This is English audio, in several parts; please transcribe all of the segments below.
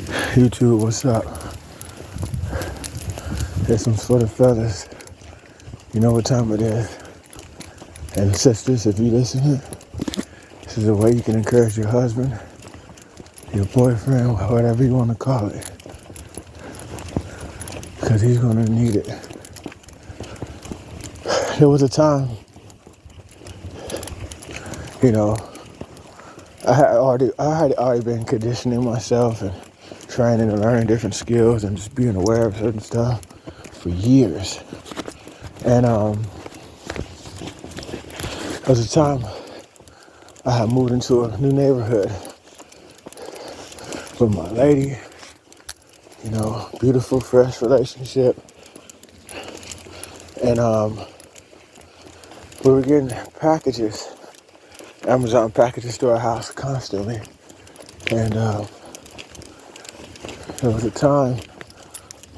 YouTube, what's up? Here's some for the fellas. You know what time it is. And sisters, if you listen, this is a way you can encourage your husband, your boyfriend, whatever you want to call it. Because he's going to need it. There was a time, you know, I had already been conditioning myself and training and learning different skills and just being aware of certain stuff for years. And there was a time I had moved into a new neighborhood with my lady, you know, beautiful, fresh relationship. And we were getting packages, Amazon packages to our house constantly. And there was a time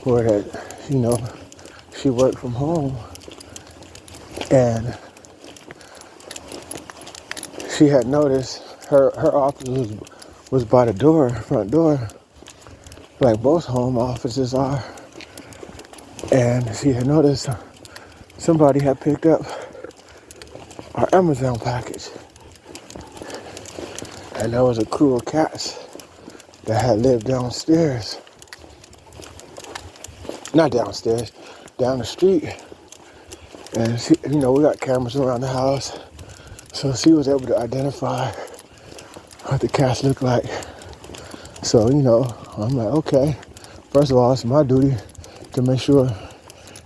where that, you know, she worked from home and she had noticed her office was by the door, front door, like most home offices are. And she had noticed somebody had picked up our Amazon package. And there was a crew of cats that had lived downstairs. Not downstairs, down the street. And she, you know, we got cameras around the house. So she was able to identify what the cats looked like. So, you know, I'm like, okay. First of all, it's my duty to make sure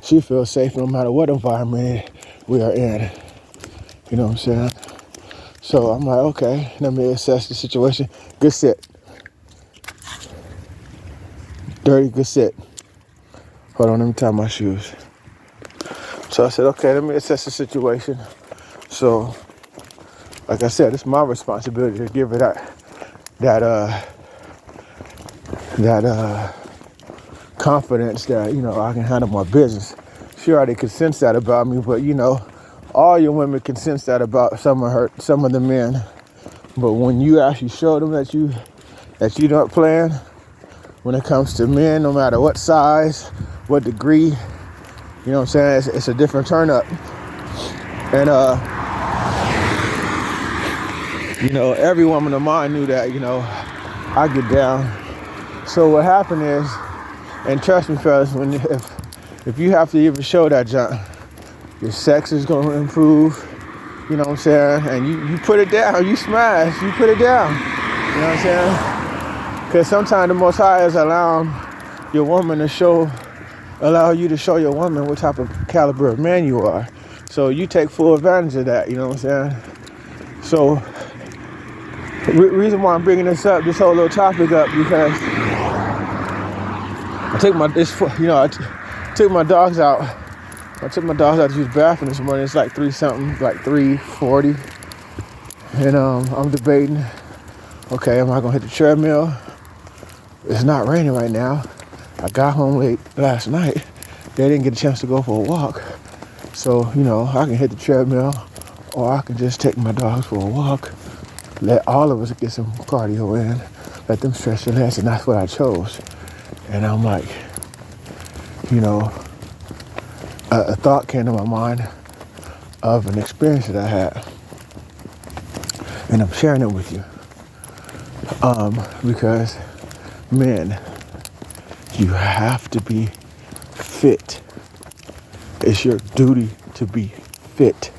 she feels safe no matter what environment we are in. You know what I'm saying? So I'm like, okay, let me assess the situation. Good sit. Dirty, good sit. Hold on, let me tie my shoes. So I said, okay, let me assess the situation. So, like I said, it's my responsibility to give her that confidence that, you know, I can handle my business. She already could sense that about me, but you know, all your women can sense that about some of the men. But when you actually show them that you don't plan, when it comes to men, no matter what size, what degree, you know what I'm saying, it's a different turn up. And you know, every woman of mine knew that, you know, I get down. So what happened is, and trust me fellas, if you have to even show that junk, your sex is gonna improve, you know what I'm saying? And you put it down, you smash, you put it down, you know what I'm saying? Because sometimes the Most High is allowing your woman to allow you to show your woman what type of caliber of man you are. So you take full advantage of that, you know what I'm saying? So, reason why I'm bringing this whole little topic up, because I took my dogs out. I took my dogs out to use the bathroom this morning. It's like 3:40. And I'm debating, okay, am I gonna hit the treadmill? It's not raining right now. I got home late last night. They didn't get a chance to go for a walk. So, you know, I can hit the treadmill, or I can just take my dogs for a walk. Let all of us get some cardio in. Let them stretch their legs, and that's what I chose. And I'm like, you know, a thought came to my mind of an experience that I had. And I'm sharing it with you. Because, men, you have to be fit. It's your duty to be fit.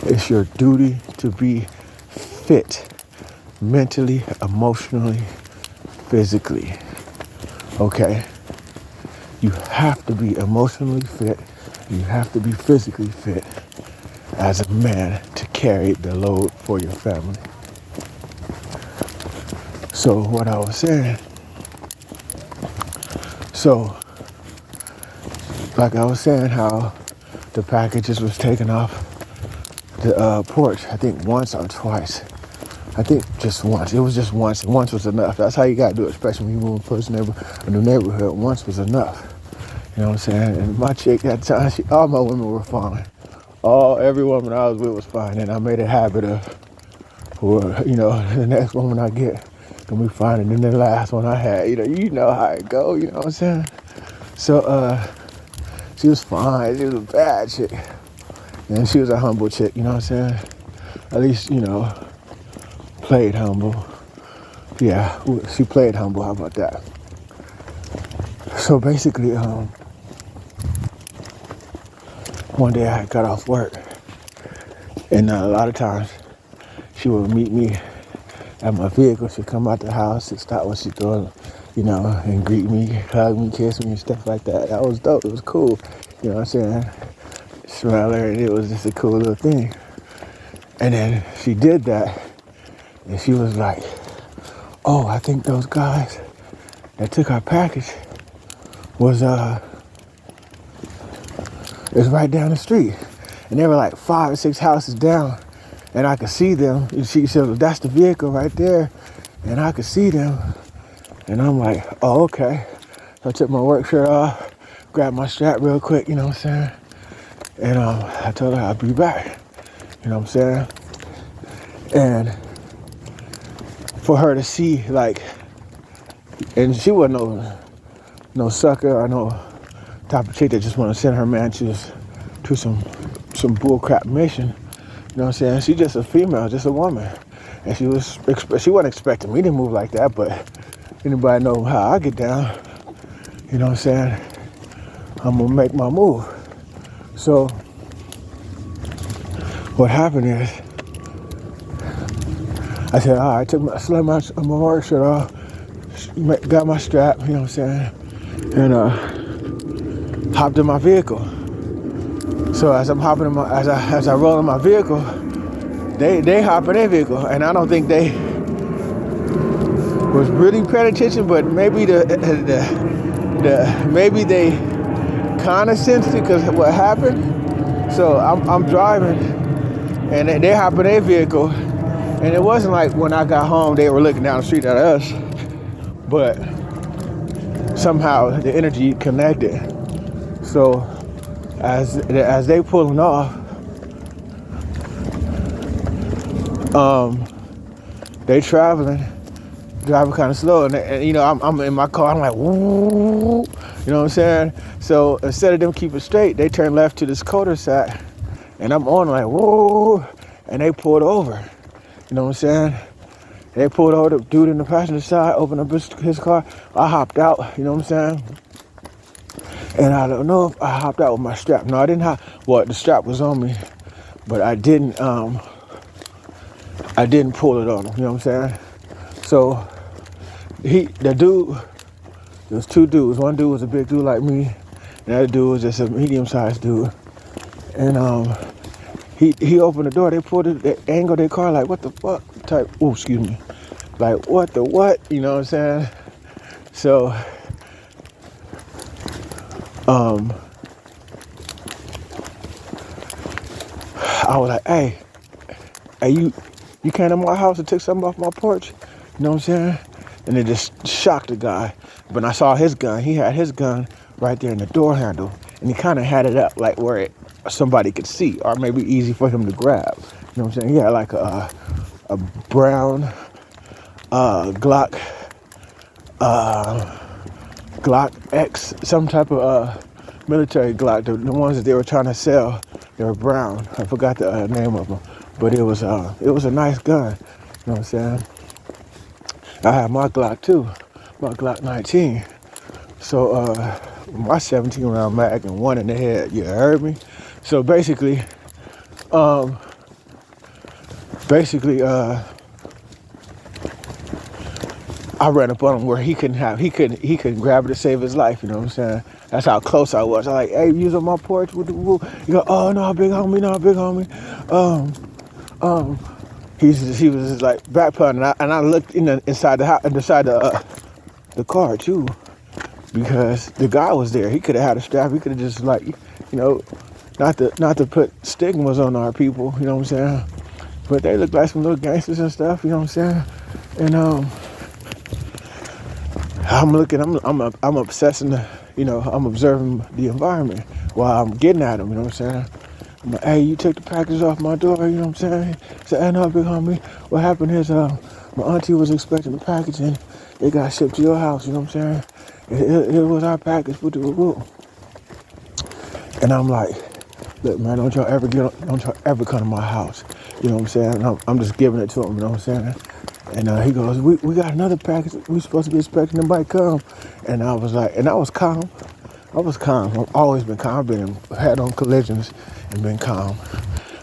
It's your duty to be fit. Mentally, emotionally, physically. Okay? You have to be emotionally fit. You have to be physically fit as a man to carry the load for your family. So what I was saying, like I was saying, how the packages was taken off the porch, I think once or twice. I think just once. It was just once. Once was enough. That's how you gotta do it, especially when you move a new neighborhood. Once was enough. You know what I'm saying? And my chick at the time, all my women were fine. Every woman I was with was fine, and I made a habit of, or you know, the next woman I get, Gonna be fine. And then the last one I had, you know how it go, you know what I'm saying? So she was fine. She was a bad chick. And she was a humble chick, you know what I'm saying? At least, played humble. Yeah, she played humble, how about that? So basically, one day I got off work, and a lot of times she would meet me at my vehicle. She'd come out the house and stop what she's doing, and greet me, hug me, kiss me, and stuff like that. That was dope. It was cool, you know what I'm saying? Smell her, and it was just a cool little thing. And then she did that, and she was like, "Oh, I think those guys that took our package it's right down the street." And they were like 5 or 6 houses down, and I could see them. And she said, "That's the vehicle right there," and I could see them. And I'm like, "Oh, okay." So I took my work shirt off, grabbed my strap real quick, you know what I'm saying? And I told her I'd be back, you know what I'm saying? And for her to see, like, and she wasn't no sucker or no type of chick that just want to send her man to some bullcrap mission. You know what I'm saying? She's just a female, just a woman. And she wasn't expecting me to move like that, but anybody know how I get down, you know what I'm saying? I'm gonna make my move. So what happened is, I said, all right, I slammed my work shirt off, got my strap, you know what I'm saying? And hopped in my vehicle. So as I'm hopping in as I roll in my vehicle, they hop in their vehicle, and I don't think they was really paying attention, but maybe maybe they kind of sensed it because of what happened. So I'm driving, and they hop in their vehicle, and it wasn't like when I got home they were looking down the street at us, but somehow the energy connected. So as they pulling off, they driving kind of slow, and I'm in my car. I'm like, woo, you know what I'm saying? So instead of them keeping straight, they turned left to this cul-de-sac, and I'm on like, whoa, and they pulled over. You know what I'm saying? They pulled over, the dude in the passenger side, opened up his car. I hopped out, you know what I'm saying? And I don't know if I hopped out with my strap. No, I didn't the strap was on me, but I didn't pull it on him, you know what I'm saying? So the dude, there was 2 dudes. One dude was a big dude like me, and the other dude was just a medium-sized dude. And he opened the door. They pulled it, they angled their car like, what the fuck type, excuse me. Like, what the what? You know what I'm saying? So, I was like, hey, you came to my house and took something off my porch? You know what I'm saying? And it just shocked the guy. But I saw his gun. He had his gun right there in the door handle. And he kind of had it up like where somebody could see, or maybe easy for him to grab. You know what I'm saying? He had like a brown Glock X, some type of military Glock. The ones that they were trying to sell, they were brown. I forgot the name of them, but it was a nice gun. You know what I'm saying? I had my Glock too, my Glock 19. So my 17 round mag and one in the head. You heard me? So basically, I ran up on him where he couldn't grab it to save his life. You know what I'm saying? That's how close I was. I'm like, hey, you was on my porch with the woo. You go, oh no, big homie, no, big homie. He was just like backpedaling, and I looked inside the house, inside the car too, because the guy was there. He could have had a strap. He could have just not to put stigmas on our people. You know what I'm saying? But they look like some little gangsters and stuff. You know what I'm saying? And I'm obsessing I'm observing the environment while I'm getting at them. You know what I'm saying? I'm like, hey, you took the package off my door, you know what I'm saying? He said, hey, no, big homie. What happened is My auntie was expecting the package and it got shipped to your house, you know what I'm saying? It was our package, and I'm like, look, man, don't y'all ever come to my house. You know what I'm saying? And I'm just giving it to him, you know what I'm saying? And he goes, we got another package. We supposed to be expecting them to come. And I was like, and I was calm. I've always been calm. I've been in head-on collisions and been calm.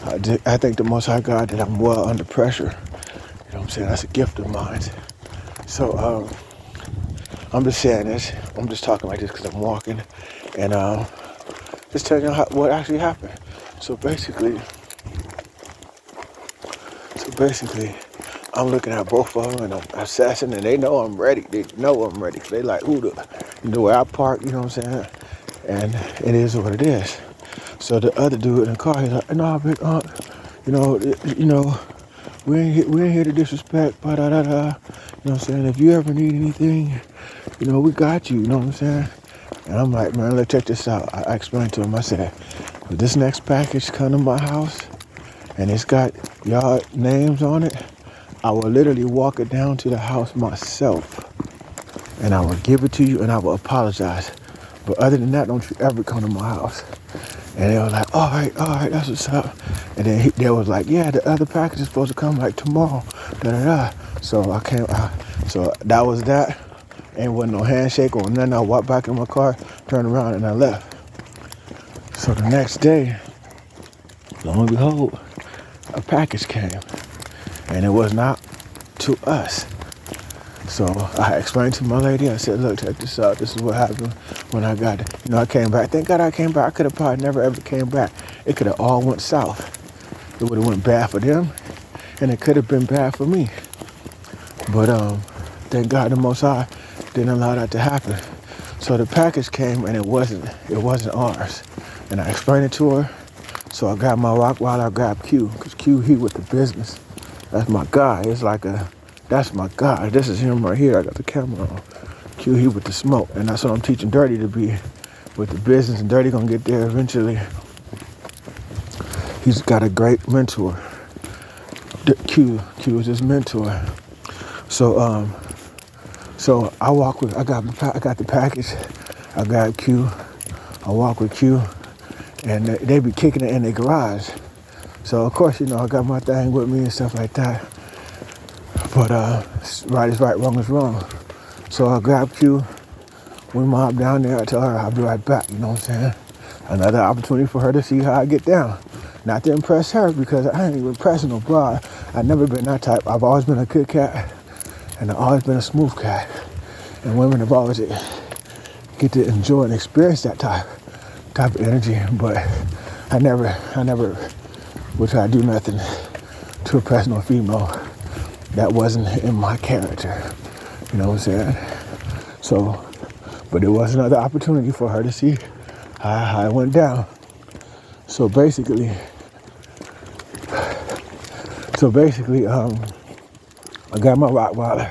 I think the Most High God that I'm well under pressure. You know what I'm saying? That's a gift of mine. So I'm just saying this. I'm just talking like this because I'm walking. And just telling you what actually happened. So basically, I'm looking at both of them and I'm assessing, and they know I'm ready. They know I'm ready. They like, ooh, the way I park, you know what I'm saying? And it is what it is. So the other dude in the car, he's like, nah, big aunt, you know, we ain't here to disrespect, da da da. You know what I'm saying? If you ever need anything, you know, we got you. You know what I'm saying? And I'm like, man, let's check this out. I explained to him. I said, if this next package come to my house and it's got y'all names on it, I will literally walk it down to the house myself, and I will give it to you, and I will apologize. But other than that, don't you ever come to my house. And they were like, all right, that's what's up. And then they was like, yeah, the other package is supposed to come like tomorrow, da da da. So I came, so that was that. Ain't wasn't no handshake or nothing. I walked back in my car, turned around, and I left. So the next day, lo and behold, a package came, and it was not to us. So I explained to my lady, I said, look, check this out. This is what happened when I got it. You know, I came back. Thank God I came back. I could have probably never ever came back. It could have all went south. It would have went bad for them, and it could have been bad for me. But thank God the Most High didn't allow that to happen. So the package came, and it wasn't ours. And I explained it to her. So I grabbed my rock while I grabbed Q, because Q, he with the business. That's my guy. It's like that's my guy. This is him right here. I got the camera on. Q, he with the smoke. And that's what I'm teaching Dirty to be with the business. And Dirty gonna get there eventually. He's got a great mentor. Q is his mentor. So I got the package. I got Q. I walk with Q. And they be kicking it in their garage. So of course, you know, I got my thing with me and stuff like that. But right is right, wrong is wrong. So I grabbed Q. We mob down there. I tell her I'll be right back. You know what I'm saying? Another opportunity for her to see how I get down. Not to impress her, because I ain't even impressing no broad. I've never been that type. I've always been a good cat, and I've always been a smooth cat. And women have always get to enjoy and experience that type of energy. But I never would try to do nothing to impress no female. That wasn't in my character. You know what I'm saying? So, but it was another opportunity for her to see how it went down. So basically, I got my Rottweiler,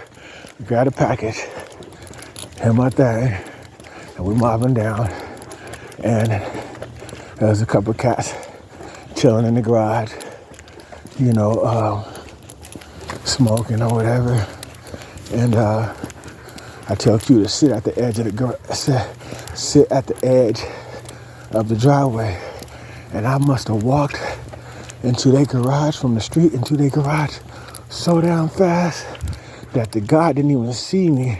got a package, and my thing, and we mobbing down, and there was a couple of cats chilling in the garage, you know, smoking or whatever, and I tell Q to sit at the edge of sit at the edge of the driveway, and I must have walked into their garage from the street into their garage so damn fast that the guy didn't even see me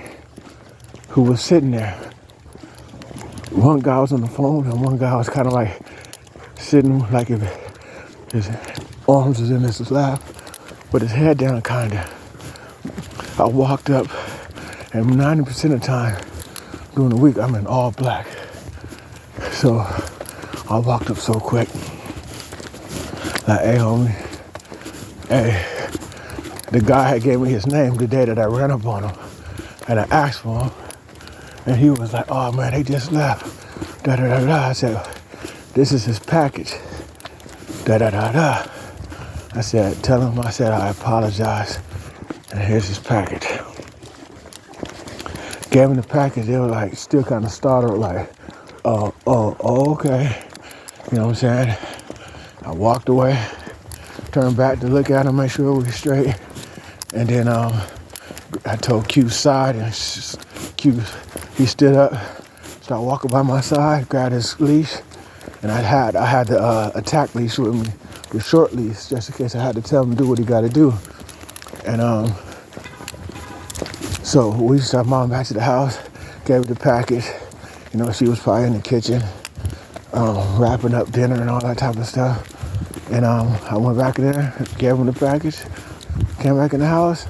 who was sitting there. One guy was on the phone and one guy was kind of like sitting like if his arms was in his lap, with his head down kind of. I walked up, and 90% of the time during the week I'm in all black. So I walked up so quick. Like, hey homie, hey. The guy had gave me his name the day that I ran up on him, and I asked for him, and he was like, oh man, they just left, da da da da. I said, this is his package, da da da da. I said, tell him, I said, I apologize, and here's his package. Gave him the package, they were like, still kind of startled, like, oh, okay. You know what I'm saying? I walked away, turned back to look at him, make sure we were straight, And then I told Q side, and Q, he stood up, started walking by my side, grabbed his leash, and I had the attack leash with me, the short leash, just in case I had to tell him to do what he got to do. And so we sent Mom back to the house, gave her the package. You know, she was probably in the kitchen, wrapping up dinner and all that type of stuff. And I went back there, gave him the package, came back in the house,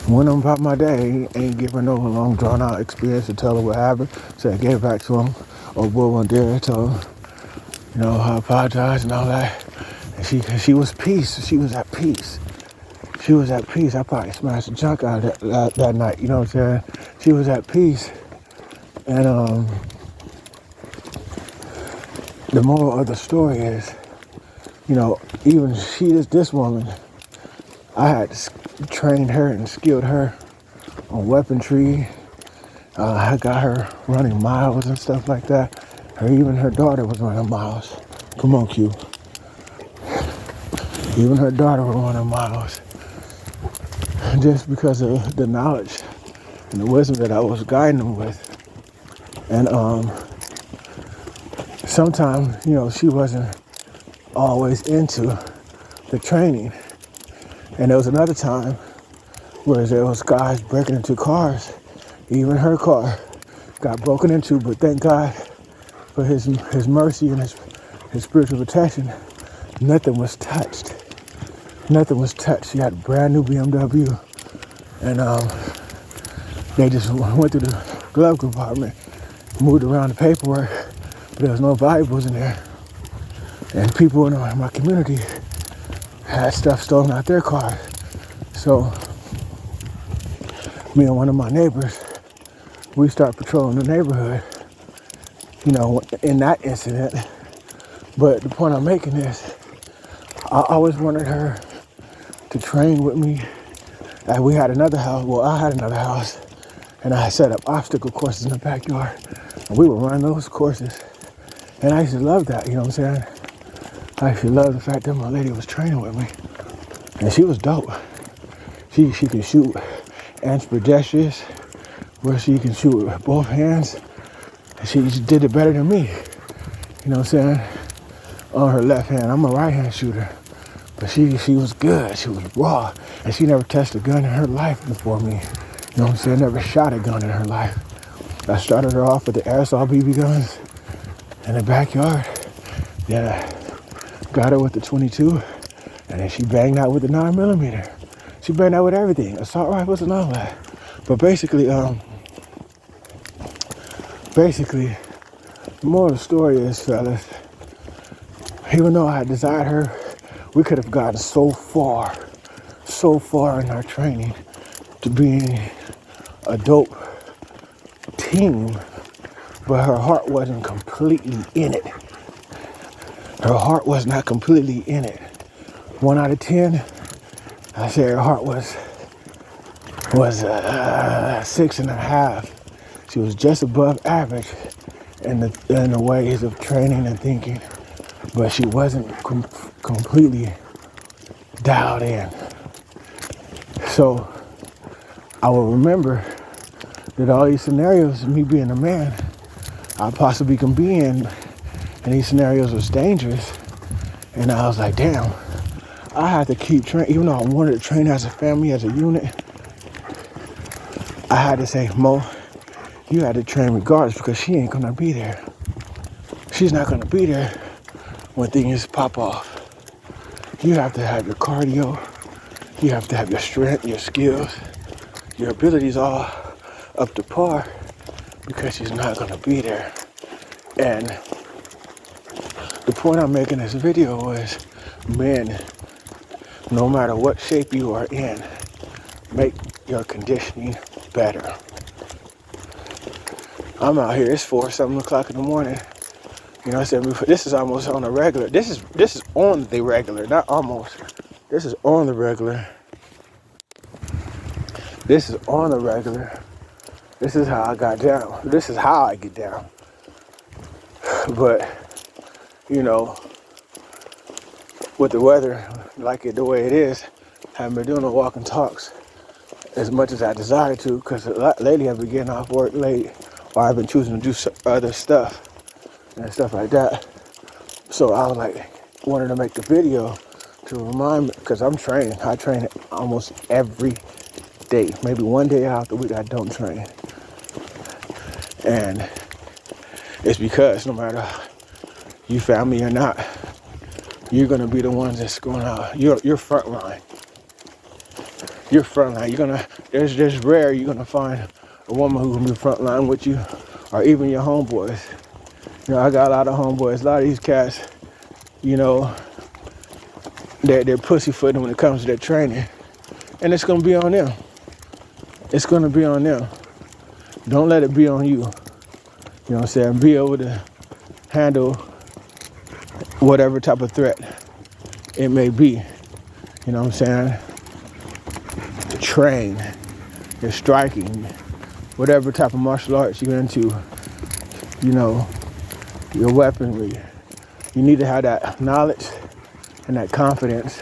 went on about my day. Ain't giving no long drawn out experience to tell her what happened. So I gave it back to him. Old boy went there, told him, you know, I apologized and all that. And she was peace. She was at peace. She was at peace. I probably smashed the junk out of that night. You know what I'm saying? She was at peace. And the moral of the story is, you know, even this woman, I had trained her and skilled her on weaponry. I got her running miles and stuff like that. Even her daughter was running miles. Come on, Q. Even her daughter was running miles. Just because of the knowledge and the wisdom that I was guiding them with. And sometimes, you know, she wasn't always into the training. And there was another time where there was guys breaking into cars. Even her car got broken into, but thank God for his mercy and his spiritual protection, nothing was touched. Nothing was touched. She had a brand new BMW, and they just went through the glove compartment, moved around the paperwork, but there was no valuables in there. And people in my community had stuff stolen out their car. So me and one of my neighbors, we start patrolling the neighborhood, you know, in that incident. But the point I'm making is, I always wanted her to train with me. We had another house, well, I had another house, and I set up obstacle courses in the backyard. And we would run those courses. And I used to love that, you know what I'm saying? I used to love the fact that my lady was training with me. And she was dope. She could shoot ambidextrous, where she can shoot with both hands. And she just did it better than me. You know what I'm saying? On her left hand. I'm a right hand shooter. But she was good. She was raw. And she never touched a gun in her life before me. You know what I'm saying? Never shot a gun in her life. I started her off with the airsoft BB guns in the backyard. Then I got her with the 22. And then she banged out with the 9mm. She banged out with everything. Assault rifles and all that. But basically, the moral of the story is, fellas, even though I desired her, we could have gotten so far in our training to being a dope team, but her heart wasn't completely in it. Her heart was not completely in it. 1 out of 10, I say her heart was 6.5. She was just above average in the ways of training and thinking, but she wasn't completely dialed in. So I will remember that all these scenarios, me being a man, I possibly can be in, and these scenarios was dangerous. And I was like, damn, I had to keep training, even though I wanted to train as a family, as a unit. I had to say, Mo, you had to train regardless, because she ain't gonna be there. She's not gonna be there when things pop off. You have to have your cardio, you have to have your strength, your skills, your abilities all up to par, because she's not gonna be there. And the point I'm making in this video is, men, no matter what shape you are in, make your conditioning better. I'm out here, it's 7 o'clock in the morning. You know what I'm saying? This is almost on the regular. This is on the regular, not almost. This is on the regular. This is on the regular. This is how I got down. This is how I get down. But, you know, with the weather, like it the way it is, haven't been doing no walk and talks as much as I desire to, because lately I've been getting off work late, or I've been choosing to do other stuff and stuff like that. So I was like, wanted to make a video to remind me, because I'm training. I train almost every day. Maybe one day out the week I don't train. And it's because no matter you family or not, you're gonna be the ones that's going out. You're front line. You're front line. There's rare you're gonna find a woman who can be front line with you, or even your homeboys. You know, I got a lot of homeboys. A lot of these cats, you know, they're pussyfooting when it comes to their training, and it's gonna be on them. It's gonna be on them. Don't let it be on you. You know what I'm saying? Be able to handle whatever type of threat it may be. You know what I'm saying? Train, you're striking, whatever type of martial arts you're into, you know, your weaponry. You need to have that knowledge and that confidence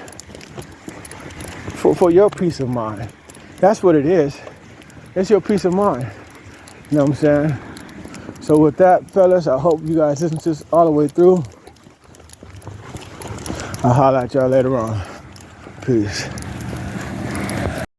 for your peace of mind. That's what it is. It's your peace of mind. You know what I'm saying? So with that, fellas, I hope you guys listen to this all the way through. I'll holler at y'all later on. Peace.